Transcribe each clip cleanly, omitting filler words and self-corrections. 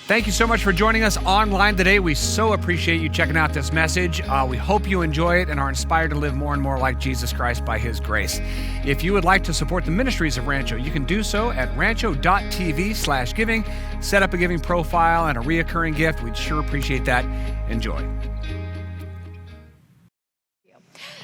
Thank you so much for joining us online today. We so appreciate you checking out this message. We hope you enjoy it and are inspired to live more and more like Jesus Christ by His grace. If you would like to support the ministries of Rancho, you can do so at rancho.tv/giving. Set up a giving profile and a reoccurring gift. We'd sure appreciate that. Enjoy.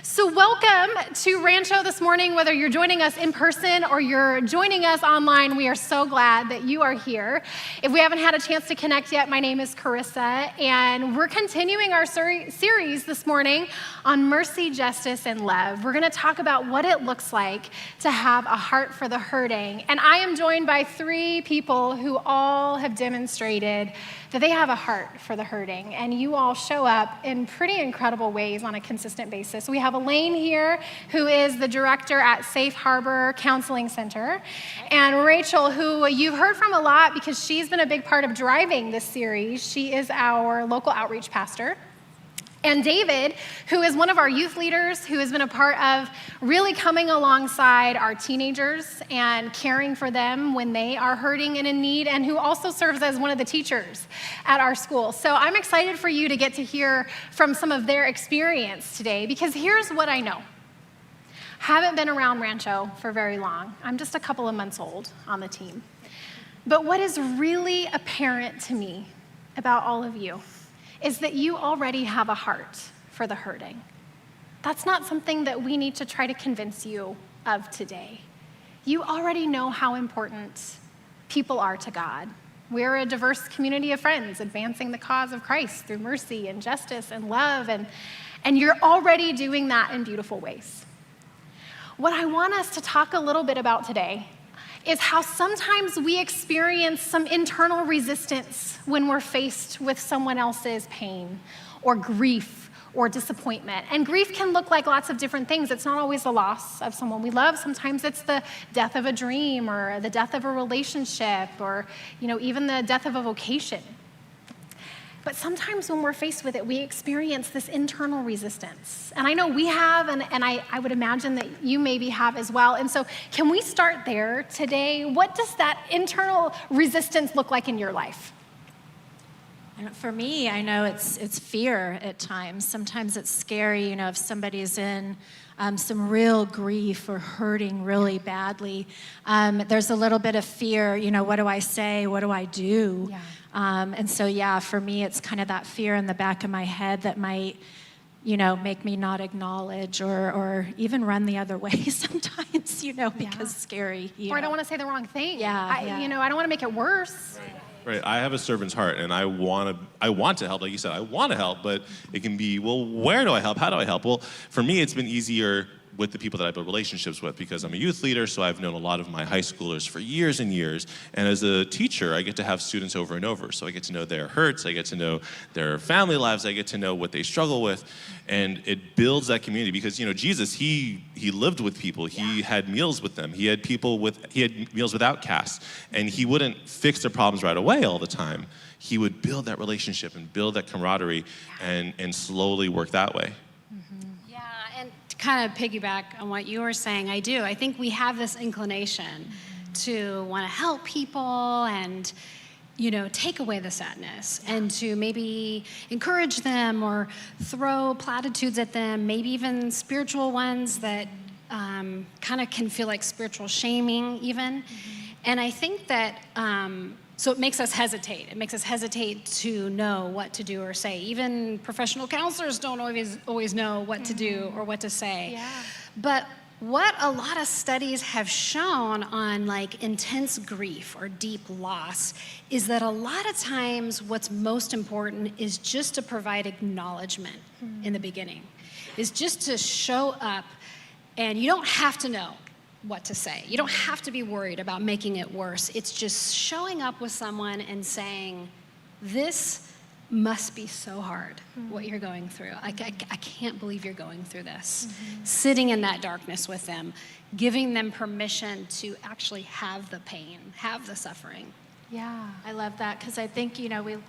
So welcome to Rancho this morning, whether you're joining us in person or you're joining us online. We are so glad that you are here. If we haven't had a chance to connect yet, my name is Carissa, and we're continuing our series this morning on mercy, justice, and love. We're going to talk about what it looks like to have a heart for the hurting. And I am joined by three people who all have demonstrated that they have a heart for the hurting, and you all show up in pretty incredible ways on a consistent basis. We have Elaine here, who is the director at Safe Harbor Counseling Center, and Rachel, who you've heard from a lot because she's been a big part of driving this series. She is our local outreach pastor. And David, who is one of our youth leaders, who has been a part of really coming alongside our teenagers and caring for them when they are hurting and in need, and who also serves as one of the teachers at our school. So I'm excited for you to get to hear from some of their experience today, because here's what I know. Haven't been around Rancho for very long. I'm just a couple of months old on the team. But what is really apparent to me about all of you is that you already have a heart for the hurting. That's not something that we need to try to convince you of today. You already know how important people are to God. We're a diverse community of friends advancing the cause of Christ through mercy and justice and love, and you're already doing that in beautiful ways. What I want us to talk a little bit about today is how sometimes we experience some internal resistance when we're faced with someone else's pain or grief or disappointment. And grief can look like lots of different things. It's not always the loss of someone we love. Sometimes it's the death of a dream or the death of a relationship or, even the death of a vocation. But sometimes when we're faced with it, we experience this internal resistance. And I know we have, and I would imagine that you maybe have as well. And so can we start there today? What does that internal resistance look like in your life? For me, I know it's fear at times. Sometimes it's scary, if somebody's in some real grief or hurting really badly. There's a little bit of fear, what do I say? What do I do? Yeah. And so, for me, it's kind of that fear in the back of my head that might, make me not acknowledge or even run the other way sometimes, because it's scary. Or I don't want to say the wrong thing. I don't want to make it worse. Right. I have a servant's heart, and I want to help. Like you said, I want to help, but it can be, well, where do I help? How do I help? Well, for me, it's been easier with the people that I build relationships with because I'm a youth leader, so I've known a lot of my high schoolers for years and years. And as a teacher, I get to have students over and over. So I get to know their hurts, I get to know their family lives, I get to know what they struggle with. And it builds that community because, Jesus, he lived with people. He had meals with them. He had meals with outcasts. And he wouldn't fix their problems right away all the time. He would build that relationship and build that camaraderie and slowly work that way. Kind of piggyback on what you were saying, I do. I think we have this inclination to want to help people and, take away the sadness and to maybe encourage them or throw platitudes at them, maybe even spiritual ones that kind of can feel like spiritual shaming even. And I think that so it makes us hesitate. It makes us hesitate to know what to do or say. Even professional counselors don't always know what to do or what to say. Yeah. But what a lot of studies have shown on intense grief or deep loss is that a lot of times what's most important is just to provide acknowledgement in the beginning. Is just to show up, and you don't have to know what to say. You don't have to be worried about making it worse. It's just showing up with someone and saying, this must be so hard, what you're going through. I can't believe you're going through this. Sitting in that darkness with them, giving them permission to actually have the pain, have the suffering. Yeah, I love that because I think,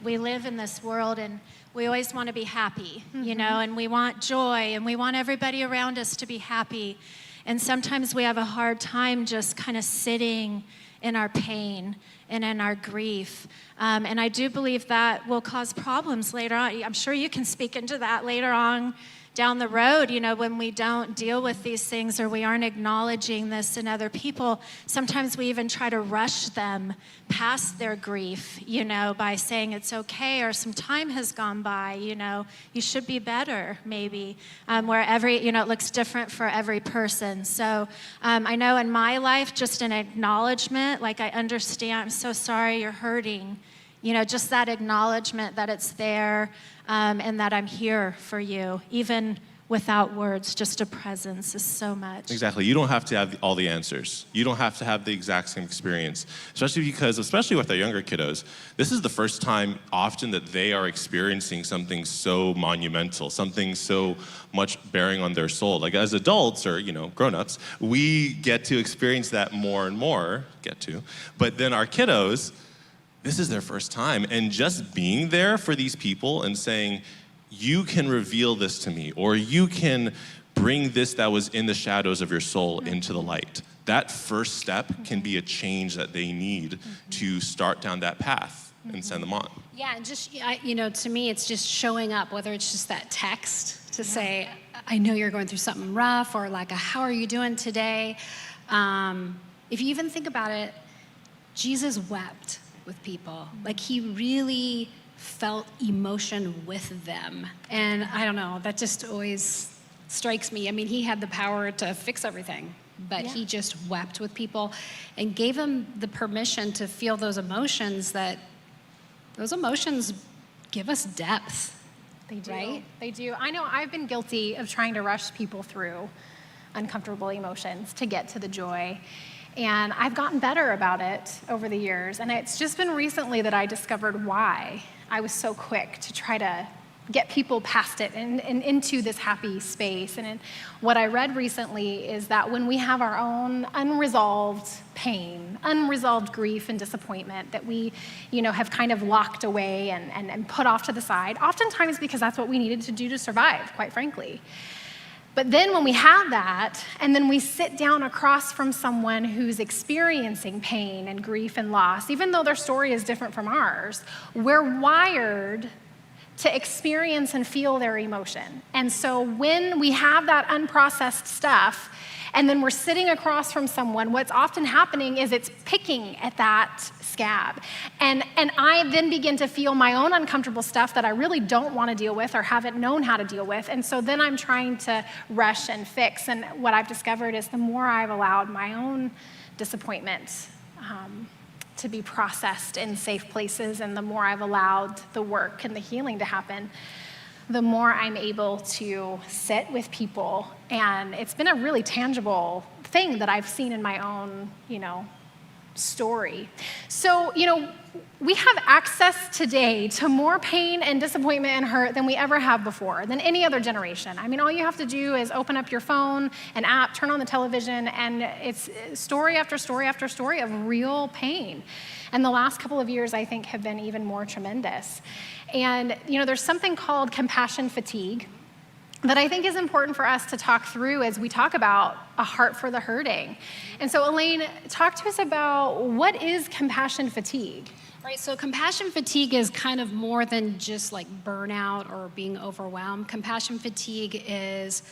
we live in this world and we always want to be happy, and we want joy and we want everybody around us to be happy. And sometimes we have a hard time just kind of sitting in our pain and in our grief. And I do believe that will cause problems later on. I'm sure you can speak into that later on down the road, when we don't deal with these things or we aren't acknowledging this in other people. Sometimes we even try to rush them past their grief, by saying it's okay, or some time has gone by, you should be better, maybe, where it looks different for every person. So I know in my life, just an acknowledgement, like I understand, I'm so sorry you're hurting, just that acknowledgement that it's there, and that I'm here for you, even without words. Just a presence is so much. Exactly. You don't have to have all the answers. You don't have to have the exact same experience, especially with our younger kiddos, this is the first time often that they are experiencing something so monumental, something so much bearing on their soul. Like as adults or, grown-ups, we get to experience that more and more, but then our kiddos, this is their first time, and just being there for these people and saying, you can reveal this to me, or you can bring this that was in the shadows of your soul into the light. That first step can be a change that they need to start down that path and send them on. Yeah, and just, to me, it's just showing up, whether it's just that text to say, I know you're going through something rough, or like, how are you doing today? If you even think about it, Jesus wept with people. Like he really felt emotion with them. And I don't know, that just always strikes me. I mean, he had the power to fix everything, but he just wept with people and gave them the permission to feel those emotions give us depth. They do. Right? They do. I know I've been guilty of trying to rush people through uncomfortable emotions to get to the joy. And I've gotten better about it over the years. And it's just been recently that I discovered why I was so quick to try to get people past it and into this happy space. And what I read recently is that when we have our own unresolved pain, unresolved grief and disappointment that we, have kind of locked away and put off to the side, oftentimes because that's what we needed to do to survive, quite frankly. But then when we have that, and then we sit down across from someone who's experiencing pain and grief and loss, even though their story is different from ours, we're wired to experience and feel their emotion. And so when we have that unprocessed stuff, and then we're sitting across from someone, what's often happening is it's picking at that scab. And I then begin to feel my own uncomfortable stuff that I really don't want to deal with or haven't known how to deal with. And so then I'm trying to rush and fix. And what I've discovered is the more I've allowed my own disappointment to be processed in safe places, and the more I've allowed the work and the healing to happen, the more I'm able to sit with people. And it's been a really tangible thing that I've seen in my own, story. So, we have access today to more pain and disappointment and hurt than we ever have before, than any other generation. I mean, all you have to do is open up your phone, an app, turn on the television, and it's story after story after story of real pain. And the last couple of years, I think, have been even more tremendous. And, there's something called compassion fatigue that I think is important for us to talk through as we talk about a heart for the hurting. And so, Elaine, talk to us about what is compassion fatigue? Right, so compassion fatigue is kind of more than just like burnout or being overwhelmed. Compassion fatigue is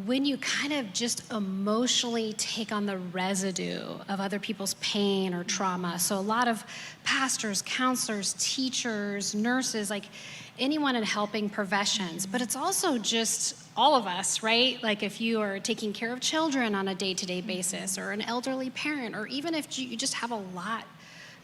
when you kind of just emotionally take on the residue of other people's pain or trauma. So a lot of pastors, counselors, teachers, nurses, like anyone in helping professions, but it's also just all of us, right? Like if you are taking care of children on a day-to-day basis, or an elderly parent, or even if you just have a lot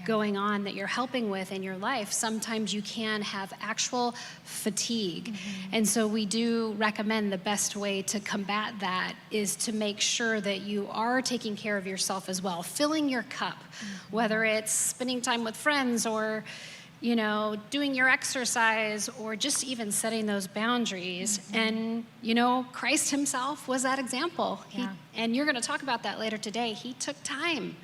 going on that you're helping with in your life, sometimes you can have actual fatigue. And so we do recommend the best way to combat that is to make sure that you are taking care of yourself as well, filling your cup, whether it's spending time with friends or doing your exercise, or just even setting those boundaries. And, Christ himself was that example. And you're going to talk about that later today. He took time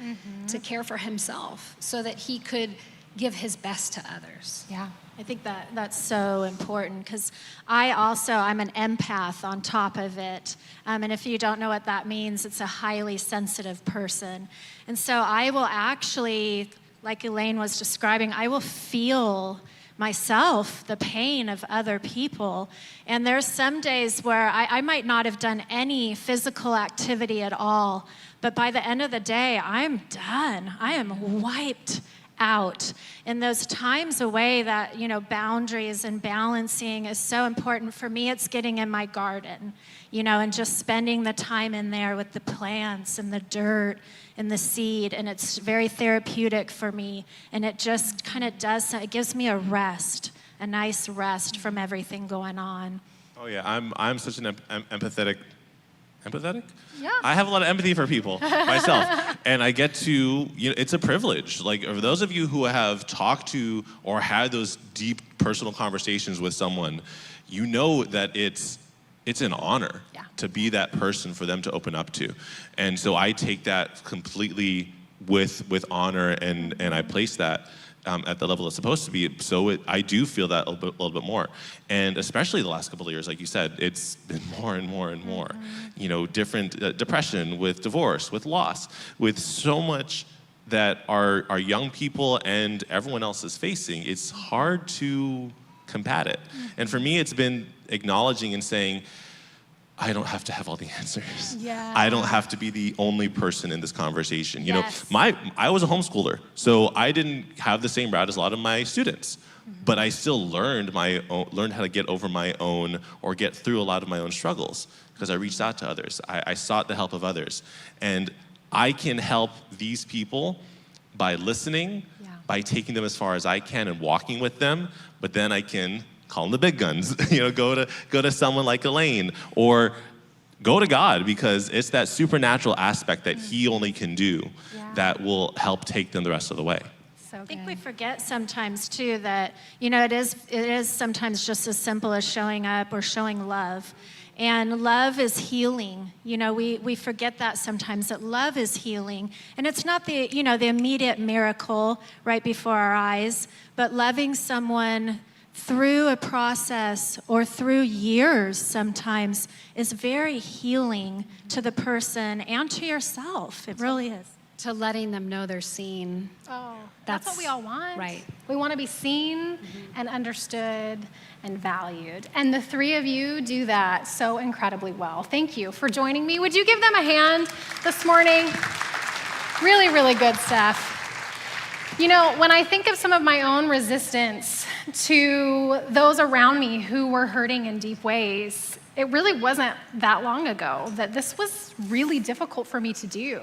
to care for himself so that he could give his best to others. Yeah. I think that's so important because I'm an empath on top of it. And if you don't know what that means, it's a highly sensitive person. And so I will actually, like Elaine was describing, I will feel myself the pain of other people. And there's some days where I might not have done any physical activity at all, but by the end of the day, I'm done. I am wiped out. In those times away, that, boundaries and balancing is so important. For me, it's getting in my garden, and just spending the time in there with the plants and the dirt and the seed. And it's very therapeutic for me. And it just kind of it gives me a nice rest from everything going on. Oh yeah, I'm such an empathetic? Yeah. I have a lot of empathy for people myself. And I get to, it's a privilege. Like, for those of you who have talked to or had those deep personal conversations with someone, you know that it's an honor to be that person for them to open up to. And so I take that completely with honor, and I place that at the level it's supposed to be. So I do feel that a little bit more. And especially the last couple of years, like you said, it's been more and more and more. Different depression, with divorce, with loss, with so much that our young people and everyone else is facing. It's hard to combat it. And for me, it's been acknowledging and saying, I don't have to have all the answers. Yeah. I don't have to be the only person in this conversation. Yes. I was a homeschooler, so I didn't have the same route as a lot of my students. But I still learned how to get over my own, or get through a lot of my own struggles, because I reached out to others. I sought the help of others. And I can help these people by listening, by taking them as far as I can and walking with them, but then I can call them the big guns, go to someone like Elaine, or go to God, because it's that supernatural aspect that he only can do that will help take them the rest of the way. I think we forget sometimes too that, it is sometimes just as simple as showing up or showing love. And love is healing. We forget that sometimes, that love is healing. And it's not the immediate miracle right before our eyes, but loving someone through a process or through years sometimes is very healing to the person and to yourself. It really is. To letting them know they're seen. Oh, that's what we all want. Right. We want to be seen and understood and valued. And the three of you do that so incredibly well. Thank you for joining me. Would you give them a hand this morning? Really, really good stuff. When I think of some of my own resistance to those around me who were hurting in deep ways, it really wasn't that long ago that this was really difficult for me to do.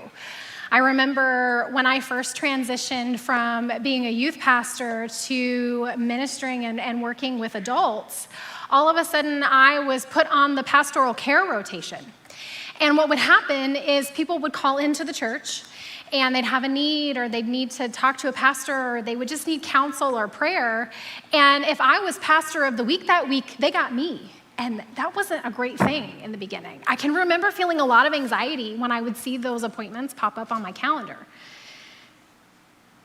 I remember when I first transitioned from being a youth pastor to ministering and working with adults, all of a sudden I was put on the pastoral care rotation. And what would happen is people would call into the church, and they'd have a need, or they'd need to talk to a pastor, or they would just need counsel or prayer. And if I was pastor of the week that week, they got me. And that wasn't a great thing in the beginning. I can remember feeling a lot of anxiety when I would see those appointments pop up on my calendar.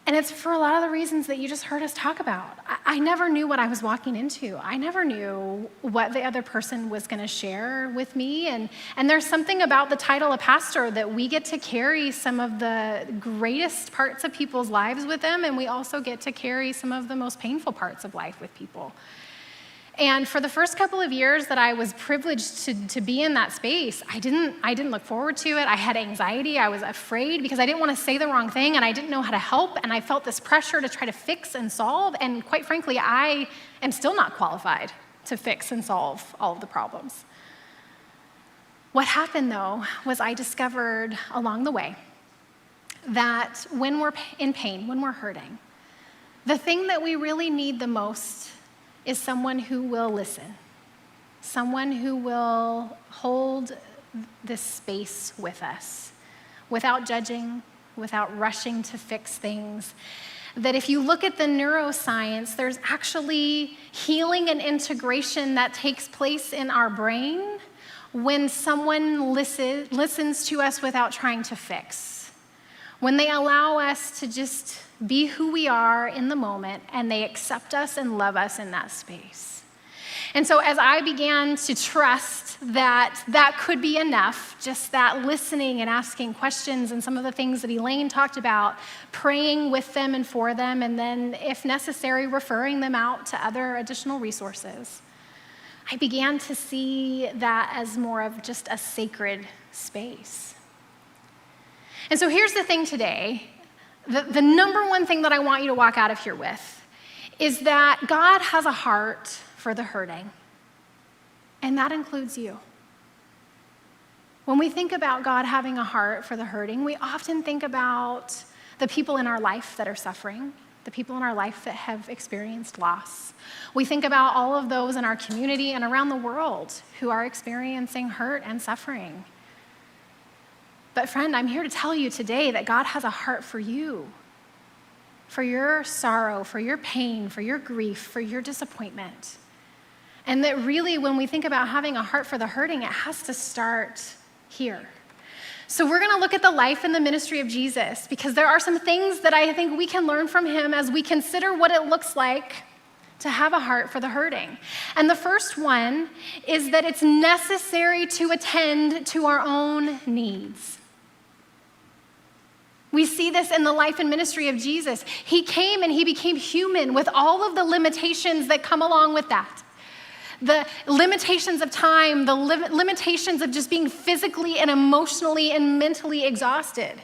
And it's for a lot of the reasons that you just heard us talk about. I never knew what I was walking into. I never knew what the other person was going to share with me. And there's something about the title of pastor that we get to carry some of the greatest parts of people's lives with them, and we also get to carry some of the most painful parts of life with people. And for the first couple of years that I was privileged to be in that space, I didn't look forward to it. I had anxiety. I was afraid because I didn't want to say the wrong thing, and I didn't know how to help, and I felt this pressure to try to fix and solve. And quite frankly, I am still not qualified to fix and solve all of the problems. What happened, though, was I discovered along the way that when we're in pain, when we're hurting, the thing that we really need the most is someone who will listen, someone who will hold this space with us without judging, without rushing to fix things. That if you look at the neuroscience, there's actually healing and integration that takes place in our brain when someone listens to us without trying to fix. When they allow us to just be who we are in the moment, and they accept us and love us in that space. And so as I began to trust that that could be enough, just that listening and asking questions and some of the things that Elaine talked about, praying with them and for them, and then if necessary, referring them out to other additional resources, I began to see that as more of just a sacred space. And so here's the thing today. The number one thing that I want you to walk out of here with is that God has a heart for the hurting, and that includes you. When we think about God having a heart for the hurting, we often think about the people in our life that are suffering, the people in our life that have experienced loss. We think about all of those in our community and around the world who are experiencing hurt and suffering. But friend, I'm here to tell you today that God has a heart for you, for your sorrow, for your pain, for your grief, for your disappointment. And that really, when we think about having a heart for the hurting, it has to start here. So we're going to look at the life and the ministry of Jesus, because there are some things that I think we can learn from him as we consider what it looks like to have a heart for the hurting. And the first one is that it's necessary to attend to our own needs. We see this in the life and ministry of Jesus. He came and he became human with all of the limitations that come along with that. The limitations of time, the limitations of just being physically and emotionally and mentally exhausted.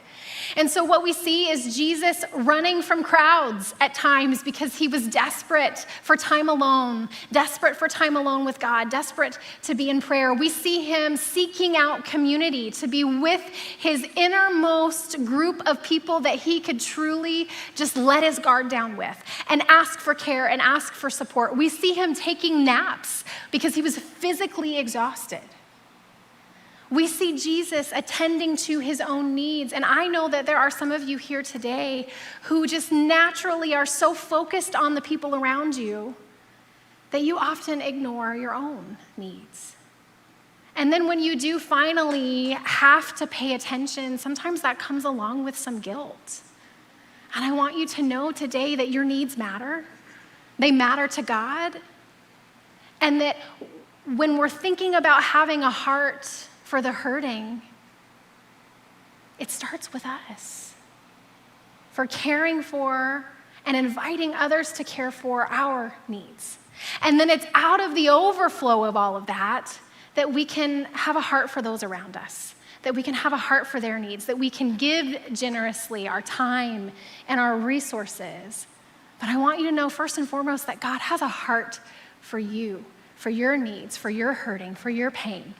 And so what we see is Jesus running from crowds at times because he was desperate for time alone with God, desperate to be in prayer. We see him seeking out community, to be with his innermost group of people that he could truly just let his guard down with and ask for care and ask for support. We see him taking naps because he was physically exhausted. We see Jesus attending to his own needs. And I know that there are some of you here today who just naturally are so focused on the people around you that you often ignore your own needs. And then when you do finally have to pay attention, sometimes that comes along with some guilt. And I want you to know today that your needs matter. They matter to God. And that when we're thinking about having a heart for the hurting, it starts with us. For caring for and inviting others to care for our needs. And then it's out of the overflow of all of that that we can have a heart for those around us, that we can have a heart for their needs, that we can give generously our time and our resources. But I want you to know first and foremost that God has a heart for you, for your needs, for your hurting, for your pain.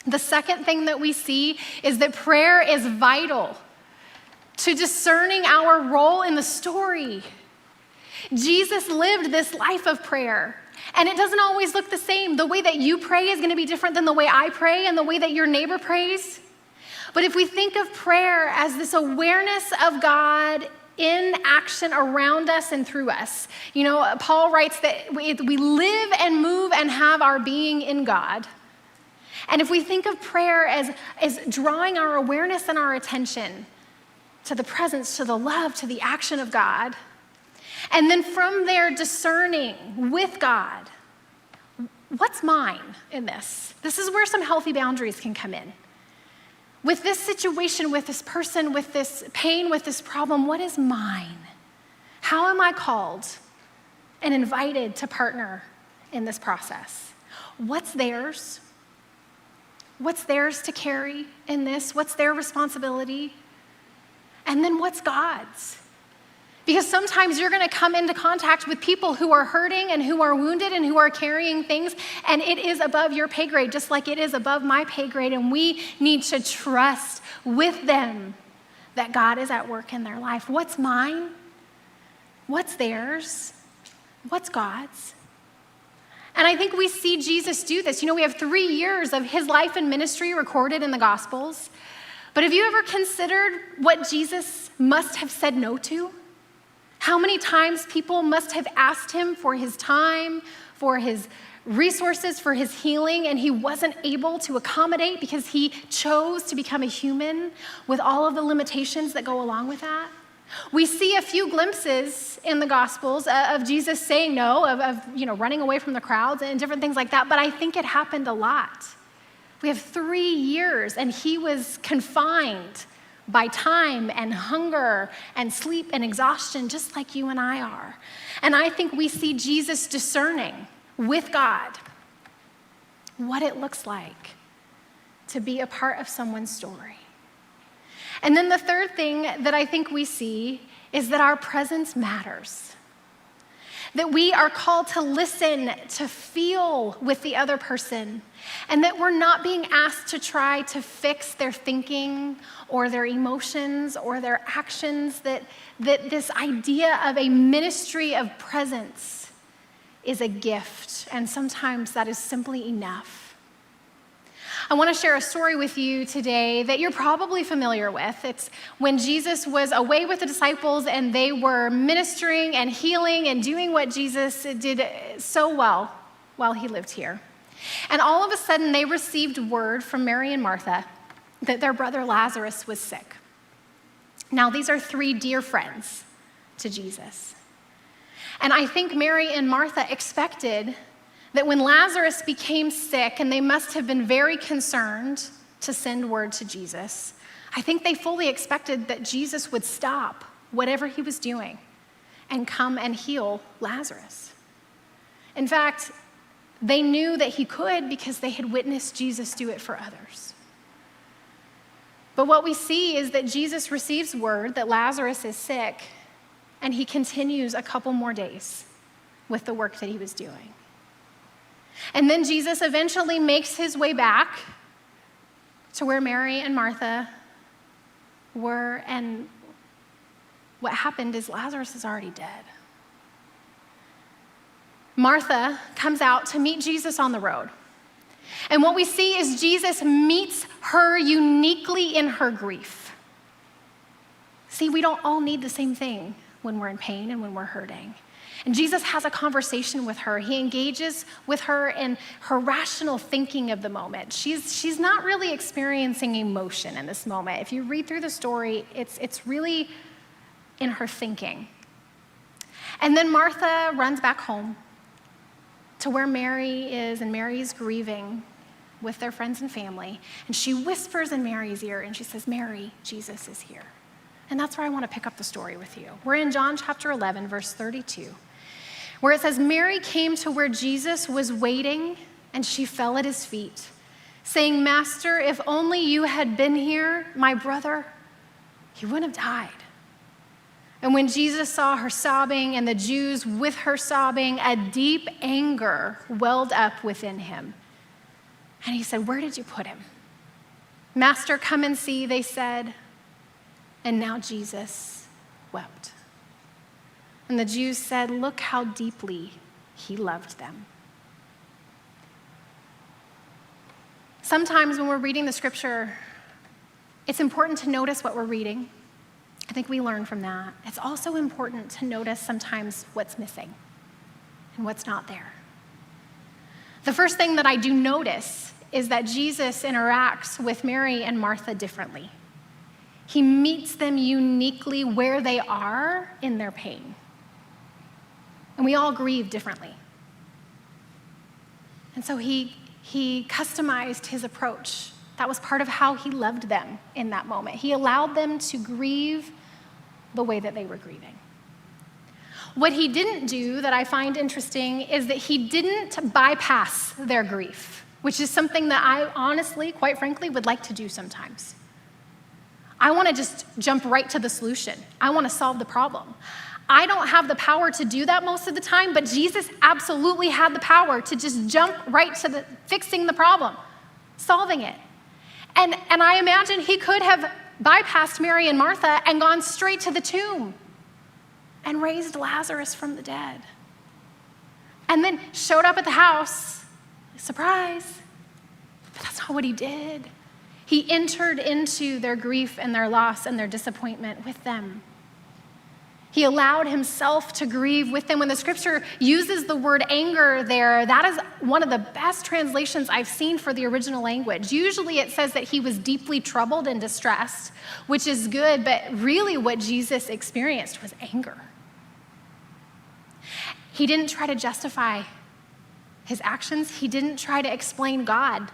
The second thing that we see is that prayer is vital to discerning our role in the story. Jesus lived this life of prayer, and it doesn't always look the same. The way that you pray is going to be different than the way I pray and the way that your neighbor prays. But if we think of prayer as this awareness of God in action around us and through us, Paul writes that we live and move and have our being in God. And if we think of prayer as drawing our awareness and our attention to the presence, to the love, to the action of God, and then from there discerning with God, what's mine in this? This is where some healthy boundaries can come in. With this situation, with this person, with this pain, with this problem, what is mine? How am I called and invited to partner in this process? What's theirs? What's theirs to carry in this? What's their responsibility? And then what's God's? Because sometimes you're going to come into contact with people who are hurting and who are wounded and who are carrying things, and it is above your pay grade, just like it is above my pay grade, and we need to trust with them that God is at work in their life. What's mine? What's theirs? What's God's? And I think we see Jesus do this. We have 3 years of his life and ministry recorded in the Gospels. But have you ever considered what Jesus must have said no to? How many times people must have asked him for his time, for his resources, for his healing, and he wasn't able to accommodate because he chose to become a human with all of the limitations that go along with that? We see a few glimpses in the Gospels of Jesus saying no, of running away from the crowds and different things like that, but I think it happened a lot. We have 3 years, and he was confined by time and hunger and sleep and exhaustion, just like you and I are. And I think we see Jesus discerning with God what it looks like to be a part of someone's story. And then the third thing that I think we see is that our presence matters. That we are called to listen, to feel with the other person, and that we're not being asked to try to fix their thinking or their emotions or their actions, that this idea of a ministry of presence is a gift, and sometimes that is simply enough. I want to share a story with you today that you're probably familiar with. It's when Jesus was away with the disciples and they were ministering and healing and doing what Jesus did so well while he lived here. And all of a sudden they received word from Mary and Martha that their brother Lazarus was sick. Now these are 3 dear friends to Jesus. And I think Mary and Martha expected that when Lazarus became sick, and they must have been very concerned to send word to Jesus, I think they fully expected that Jesus would stop whatever he was doing and come and heal Lazarus. In fact, they knew that he could because they had witnessed Jesus do it for others. But what we see is that Jesus receives word that Lazarus is sick, and he continues a couple more days with the work that he was doing. And then Jesus eventually makes his way back to where Mary and Martha were, and what happened is Lazarus is already dead. Martha comes out to meet Jesus on the road. And what we see is Jesus meets her uniquely in her grief. See, we don't all need the same thing when we're in pain and when we're hurting. And Jesus has a conversation with her. He engages with her in her rational thinking of the moment. She's not really experiencing emotion in this moment. If you read through the story, it's really in her thinking. And then Martha runs back home to where Mary is, and Mary's grieving with their friends and family. And she whispers in Mary's ear, and she says, "Mary, Jesus is here." And that's where I want to pick up the story with you. We're in John chapter 11, verse 32. Where it says, Mary came to where Jesus was waiting, and she fell at his feet, saying, "Master, if only you had been here, my brother, he wouldn't have died." And when Jesus saw her sobbing and the Jews with her sobbing, a deep anger welled up within him. And he said, "Where did you put him?" "Master, come and see," they said. And now Jesus wept. And the Jews said, "Look how deeply he loved them." Sometimes when we're reading the scripture, it's important to notice what we're reading. I think we learn from that. It's also important to notice sometimes what's missing and what's not there. The first thing that I do notice is that Jesus interacts with Mary and Martha differently. He meets them uniquely where they are in their pain. And we all grieve differently. And so he customized his approach. That was part of how he loved them in that moment. He allowed them to grieve the way that they were grieving. What he didn't do that I find interesting is that he didn't bypass their grief, which is something that I honestly, quite frankly, would like to do sometimes. I want to just jump right to the solution. I want to solve the problem. I don't have the power to do that most of the time, but Jesus absolutely had the power to just jump right to fixing the problem, solving it. And I imagine he could have bypassed Mary and Martha and gone straight to the tomb and raised Lazarus from the dead. And then showed up at the house, surprise. But that's not what he did. He entered into their grief and their loss and their disappointment with them. He allowed himself to grieve with them. When the scripture uses the word anger there, that is one of the best translations I've seen for the original language. Usually it says that he was deeply troubled and distressed, which is good, but really what Jesus experienced was anger. He didn't try to justify his actions. He didn't try to explain God.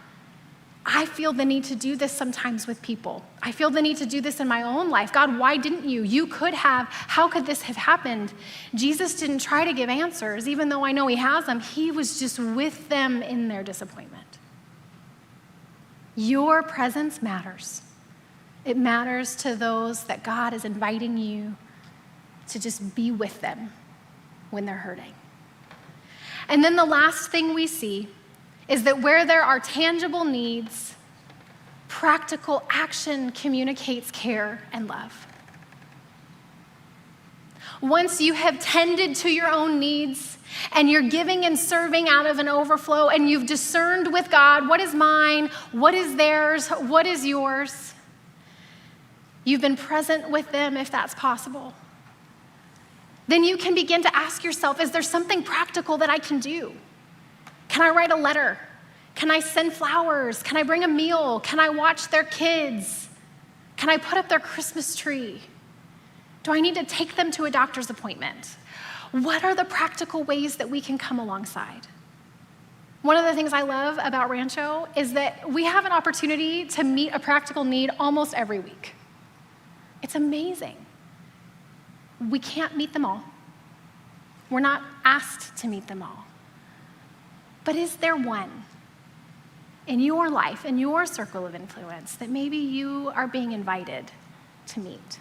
I feel the need to do this sometimes with people. I feel the need to do this in my own life. God, why didn't you? You could have. How could this have happened? Jesus didn't try to give answers, even though I know he has them. He was just with them in their disappointment. Your presence matters. It matters to those that God is inviting you to just be with them when they're hurting. And then the last thing we see is that where there are tangible needs, practical action communicates care and love. Once you have tended to your own needs and you're giving and serving out of an overflow and you've discerned with God what is mine, what is theirs, what is yours, you've been present with them if that's possible, then you can begin to ask yourself, is there something practical that I can do? Can I write a letter? Can I send flowers? Can I bring a meal? Can I watch their kids? Can I put up their Christmas tree? Do I need to take them to a doctor's appointment? What are the practical ways that we can come alongside? One of the things I love about Rancho is that we have an opportunity to meet a practical need almost every week. It's amazing. We can't meet them all. We're not asked to meet them all. But is there one in your life, in your circle of influence, that maybe you are being invited to meet?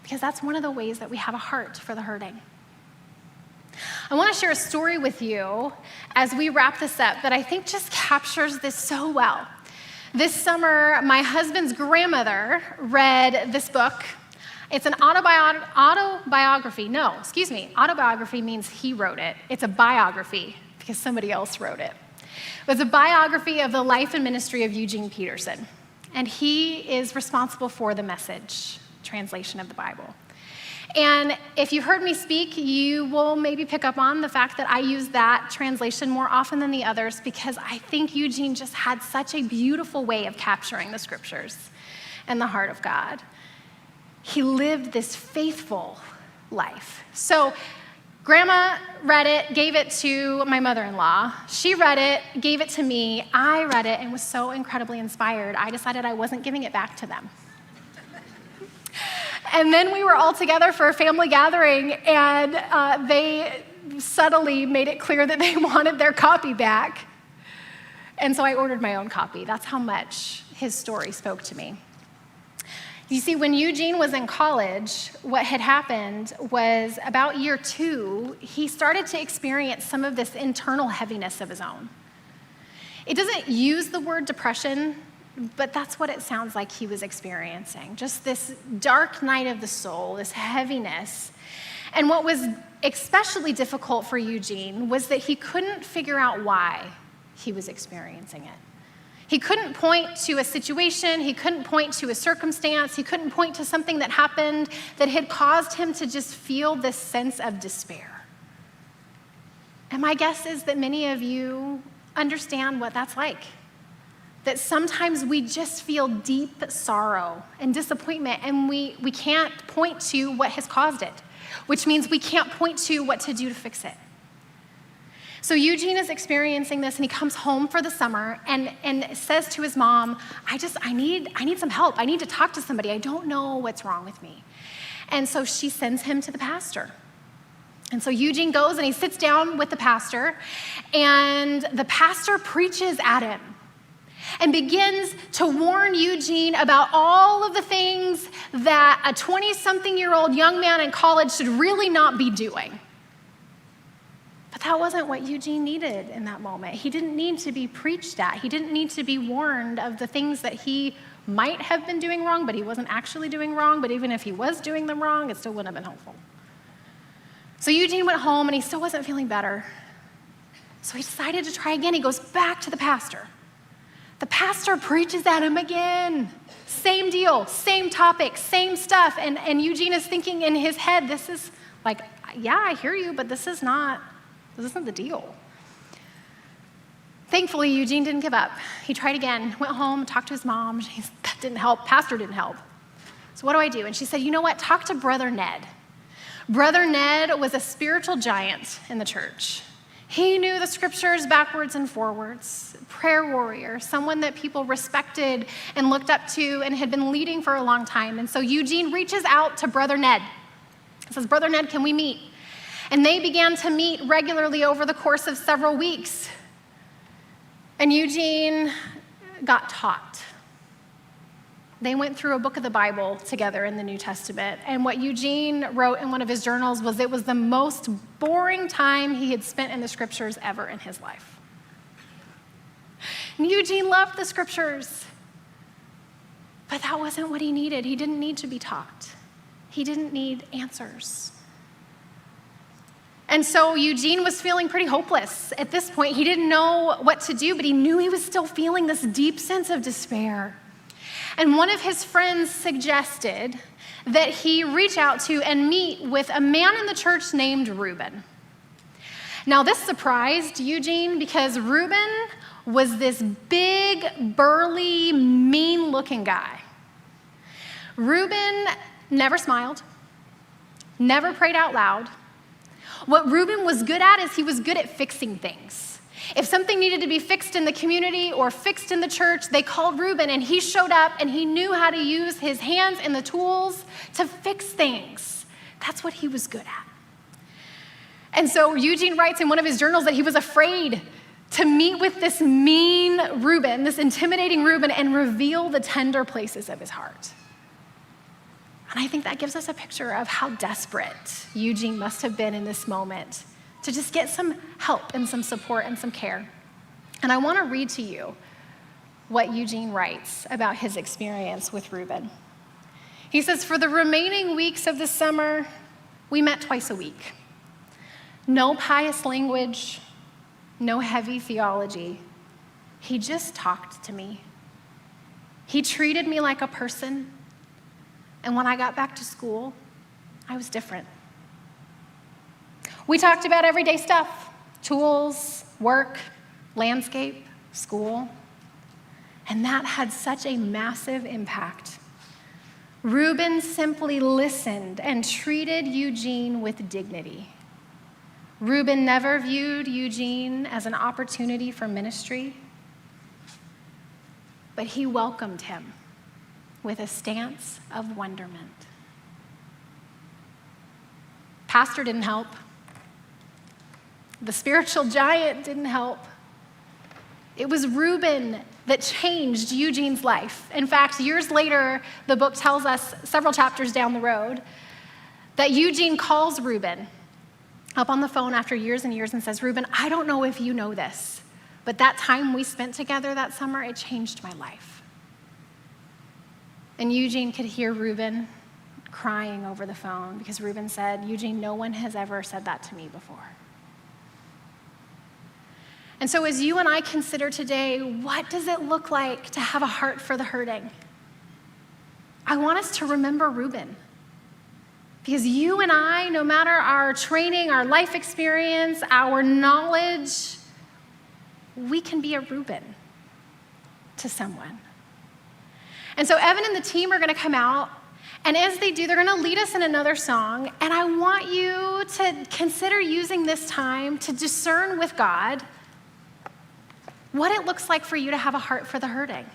Because that's one of the ways that we have a heart for the hurting. I want to share a story with you as we wrap this up that I think just captures this so well. This summer, my husband's grandmother read this book. It's an autobiography. Autobiography means he wrote it. It's a biography because somebody else wrote it. It was a biography of the life and ministry of Eugene Peterson. And he is responsible for the Message translation of the Bible. And if you heard me speak, you will maybe pick up on the fact that I use that translation more often than the others because I think Eugene just had such a beautiful way of capturing the scriptures and the heart of God. He lived this faithful life. So Grandma read it, gave it to my mother-in-law. She read it, gave it to me. I read it and was so incredibly inspired. I decided I wasn't giving it back to them. And then we were all together for a family gathering, and they subtly made it clear that they wanted their copy back. And so I ordered my own copy. That's how much his story spoke to me. You see, when Eugene was in college, what had happened was about year 2, he started to experience some of this internal heaviness of his own. It doesn't use the word depression, but that's what it sounds like he was experiencing. Just this dark night of the soul, this heaviness. And what was especially difficult for Eugene was that he couldn't figure out why he was experiencing it. He couldn't point to a situation, he couldn't point to a circumstance, he couldn't point to something that happened that had caused him to just feel this sense of despair. And my guess is that many of you understand what that's like. That sometimes we just feel deep sorrow and disappointment, and we can't point to what has caused it, which means we can't point to what to do to fix it. So Eugene is experiencing this, and he comes home for the summer and says to his mom, I need some help. I need to talk to somebody. I don't know what's wrong with me. And so she sends him to the pastor. And so Eugene goes and he sits down with the pastor, and the pastor preaches at him and begins to warn Eugene about all of the things that a 20-something-year-old young man in college should really not be doing. But that wasn't what Eugene needed in that moment. He didn't need to be preached at. He didn't need to be warned of the things that he might have been doing wrong, but he wasn't actually doing wrong. But even if he was doing them wrong, it still wouldn't have been helpful. So Eugene went home, and he still wasn't feeling better. So he decided to try again. He goes back to the pastor. The pastor preaches at him again. Same deal, same topic, same stuff. And Eugene is thinking in his head, this is like, yeah, I hear you, but this isn't the deal. Thankfully, Eugene didn't give up. He tried again, went home, talked to his mom. That didn't help. Pastor didn't help. So what do I do? And she said, you know what? Talk to Brother Ned. Brother Ned was a spiritual giant in the church. He knew the scriptures backwards and forwards, prayer warrior, someone that people respected and looked up to and had been leading for a long time. And so Eugene reaches out to Brother Ned. He says, Brother Ned, can we meet? And they began to meet regularly over the course of several weeks. And Eugene got taught. They went through a book of the Bible together in the New Testament. And what Eugene wrote in one of his journals was it was the most boring time he had spent in the scriptures ever in his life. And Eugene loved the scriptures. But that wasn't what he needed. He didn't need to be taught. He didn't need answers. And so Eugene was feeling pretty hopeless at this point. He didn't know what to do, but he knew he was still feeling this deep sense of despair. And one of his friends suggested that he reach out to and meet with a man in the church named Reuben. Now, this surprised Eugene because Reuben was this big, burly, mean-looking guy. Reuben never smiled, never prayed out loud. What Reuben was good at is he was good at fixing things. If something needed to be fixed in the community or fixed in the church, they called Reuben, and he showed up, and he knew how to use his hands and the tools to fix things. That's what he was good at. And so Eugene writes in one of his journals that he was afraid to meet with this mean Reuben, this intimidating Reuben, and reveal the tender places of his heart. And I think that gives us a picture of how desperate Eugene must have been in this moment to just get some help and some support and some care. And I want to read to you what Eugene writes about his experience with Reuben. He says, for the remaining weeks of the summer, we met twice a week. No pious language, no heavy theology. He just talked to me. He treated me like a person. And when I got back to school, I was different. We talked about everyday stuff, tools, work, landscape, school. And that had such a massive impact. Reuben simply listened and treated Eugene with dignity. Reuben never viewed Eugene as an opportunity for ministry, but he welcomed him with a stance of wonderment. Pastor didn't help. The spiritual giant didn't help. It was Reuben that changed Eugene's life. In fact, years later, the book tells us, several chapters down the road, that Eugene calls Reuben up on the phone after years and years and says, Reuben, I don't know if you know this, but that time we spent together that summer, it changed my life. And Eugene could hear Reuben crying over the phone because Reuben said, Eugene, no one has ever said that to me before. And so as you and I consider today, what does it look like to have a heart for the hurting? I want us to remember Reuben. Because you and I, no matter our training, our life experience, our knowledge, we can be a Reuben to someone. And so Evan and the team are going to come out, and as they do, they're going to lead us in another song, and I want you to consider using this time to discern with God what it looks like for you to have a heart for the hurting.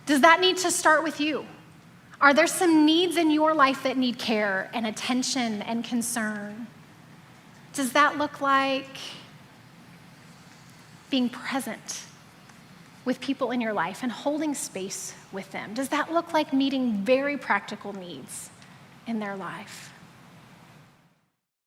Does that need to start with you? Are there some needs in your life that need care and attention and concern? Does that look like being present with people in your life and holding space with them? Does that look like meeting very practical needs in their life?